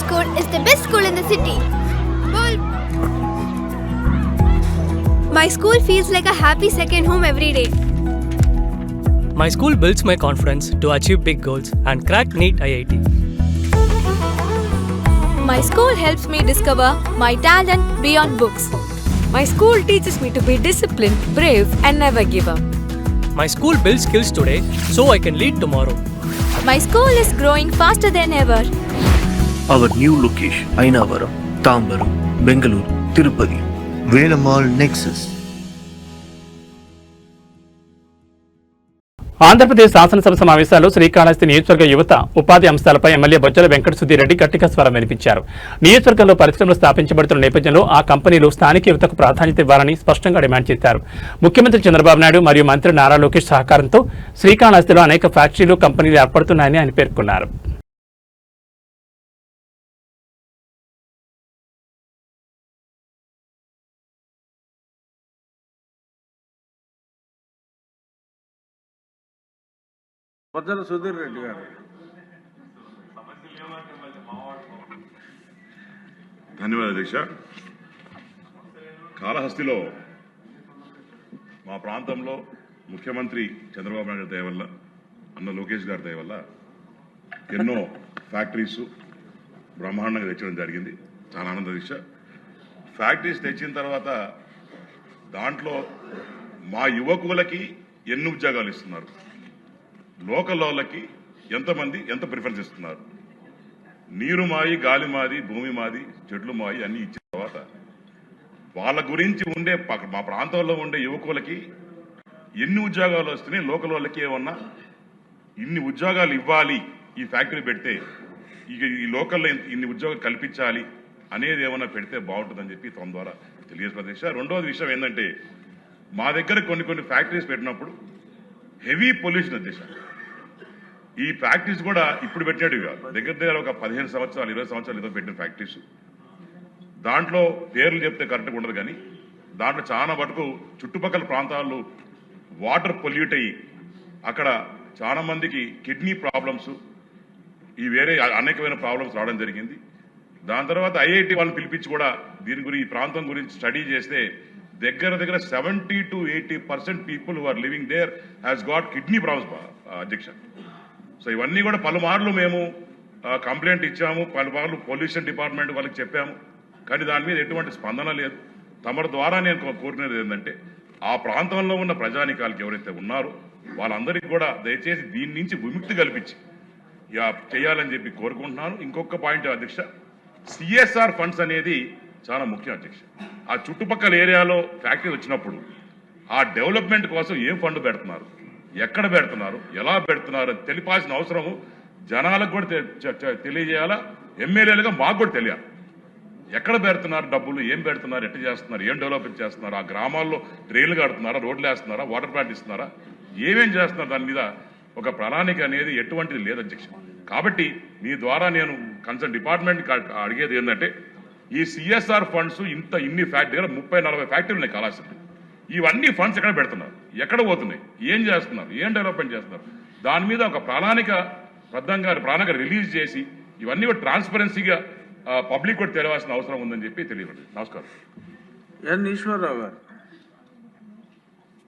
School is the best school in the city. My school feels like a happy second home every day. My school builds my confidence to achieve big goals and crack NEET IIT. My school helps me discover my talent beyond books. My school teaches me to be disciplined, brave, and never give up. My school builds skills today so I can lead tomorrow. My school is growing faster than ever. Our new location, Ainavaram, Tambaram, Bengaluru, Tirupati, Velamal Nexus. Andhra Pradesh శాసనసభ సమావేశాల్లో శ్రీకాళహస్తి నియోజకవర్గ యువత ఉపాధి అంశాలపై MLA Bojjala Venkata Sudhi Reddy గట్టిగా స్వరం వినిపించారు. నియోజకవర్గంలో పరిశ్రమలు స్థాపించబడుతున్న నేపథ్యంలో ఆ కంపెనీలు స్థానిక యువతకు ప్రాధాన్యత ఇవ్వాలని స్పష్టంగా డిమాండ్ చేశారు. ముఖ్యమంత్రి చంద్రబాబు నాయుడు మరియు మంత్రి నారా లోకేష్ సహకారంతో శ్రీకాళహస్తిలో అనేక ఫ్యాక్టరీలు కంపెనీలు ఏర్పడుతున్నాయని ఆయన పేర్కొన్నారు. బొజ్జల సుధీర్ రెడ్డి గారు. ధన్యవాదాలు అధ్యక్ష. కాళహస్తిలో మా ప్రాంతంలో ముఖ్యమంత్రి చంద్రబాబు నాయుడు దయ వల్ల, అన్న లోకేష్ గారి దయ వల్ల ఎన్నో ఫ్యాక్టరీస్ బ్రహ్మాండంగా తెచ్చడం జరిగింది. చాలా ఆనంద అధ్యక్ష. ఫ్యాక్టరీస్ తెచ్చిన తర్వాత దాంట్లో మా యువకులకి ఎన్ని ఉద్యోగాలు ఇస్తున్నారు, లోకల్ వాళ్ళకి ఎంతమంది ఎంత ప్రిఫరెన్స్ ఇస్తున్నారు, నీరు మాయి, గాలి మాది, భూమి మాది, చెట్లు మాయి అన్ని ఇచ్చిన తర్వాత వాళ్ళ గురించి ఉండే మా ప్రాంతంలో ఉండే యువకులకి ఎన్ని ఉద్యోగాలు వస్తున్నాయి, లోకల్ వాళ్ళకి ఏమన్నా ఇన్ని ఉద్యోగాలు ఇవ్వాలి, ఈ ఫ్యాక్టరీ పెడితే ఇక ఈ లోకల్లో ఇన్ని ఉద్యోగాలు కల్పించాలి అనేది ఏమన్నా పెడితే బాగుంటుందని చెప్పి తమ ద్వారా తెలియజేసిన అధ్యక్ష. రెండవది విషయం ఏంటంటే, మా దగ్గర కొన్ని ఫ్యాక్టరీస్ పెట్టినప్పుడు హెవీ పొల్యూషన్ అధ్యక్ష. ఈ ఫ్యాక్టరీస్ కూడా ఇప్పుడు పెట్టినట్టు కాదు, దగ్గర ఒక 15 సంవత్సరాలు 20 సంవత్సరాలు ఏదో పెట్టిన ఫ్యాక్టరీస్. దాంట్లో పేర్లు చెప్తే కరెక్ట్గా ఉండదు, కానీ దాంట్లో చాలా మటుకు చుట్టుపక్కల ప్రాంతాల్లో వాటర్ పొల్యూట్ అయ్యి అక్కడ చాలా మందికి కిడ్నీ ప్రాబ్లమ్స్, ఈ వేరే అనేకమైన ప్రాబ్లమ్స్ రావడం జరిగింది. దాని తర్వాత ఐఐటి వాళ్ళని పిలిపించి కూడా దీని గురించి, ఈ ప్రాంతం గురించి స్టడీ చేస్తే దగ్గర 70 to 80% people who are living there has got kidney problems అధ్యక్ష. సో ఇవన్నీ కూడా పలుమార్లు మేము కంప్లైంట్ ఇచ్చాము, పలుమార్లు పొల్యూషన్ డిపార్ట్మెంట్ వాళ్ళకి చెప్పాము, కానీ దాని మీద ఎటువంటి స్పందన లేదు. తమ ద్వారా నేను కోరినది ఏంటంటే, ఆ ప్రాంతంలో ఉన్న ప్రజానికాలకు ఎవరైతే ఉన్నారో వాళ్ళందరికీ కూడా దయచేసి దీని నుంచి విముక్తి కల్పించి చేయాలని చెప్పి కోరుకుంటున్నాను. ఇంకొక పాయింట్ అధ్యక్ష, సిఎస్ఆర్ ఫండ్స్ అనేది చాలా ముఖ్యం అధ్యక్ష. ఆ చుట్టుపక్కల ఏరియాలో ఫ్యాక్టరీ వచ్చినప్పుడు ఆ డెవలప్మెంట్ కోసం ఏం ఫండ్ పెడుతున్నారు, ఎక్కడ పెడుతున్నారు, ఎలా పెడుతున్నారు అని తెలిపాల్సిన అవసరము జనాలకు కూడా తెలియజేయాలా, ఎమ్మెల్యేలుగా మాకు కూడా తెలియాలి. ఎక్కడ పెడుతున్నారు డబ్బులు, ఏం పెడుతున్నారు, ఎట్లా చేస్తున్నారు, ఏం డెవలప్మెంట్ చేస్తున్నారు, ఆ గ్రామాల్లో డ్రైన్లు కడుతున్నారా, రోడ్లు వేస్తున్నారా, వాటర్ ప్లాంట్ ఇస్తున్నారా, ఏమేం చేస్తున్నారు, దాని మీద ఒక ప్రణాళిక అనేది ఎటువంటిది లేదు అధ్యక్ష. కాబట్టి మీ ద్వారా నేను కన్సర్న్ డిపార్ట్మెంట్ అడిగేది ఏంటంటే, ఈ సిఎస్ఆర్ ఫండ్స్ ఇన్ని ఫ్యాక్టరీ 30-40 ఫ్యాక్టరీలు ఉన్నాయి కాళహస్తిలో. ఇవన్నీ ఫండ్స్ ఎక్కడ పెడుతున్నారు, ఎక్కడ పోతున్నాయి, ఏం చేస్తున్నారు, ఏం డెవలప్మెంట్ చేస్తున్నారు, దాని మీద ఒక ప్రణాళిక రిలీజ్ చేసి ఇవన్నీ కూడా ట్రాన్స్పరెన్సీగా పబ్లిక్ కూడా తెలియాల్సిన అవసరం ఉందని చెప్పి తెలియదు. నమస్కారం. ఎన్ ఈశ్వరరావు గారు.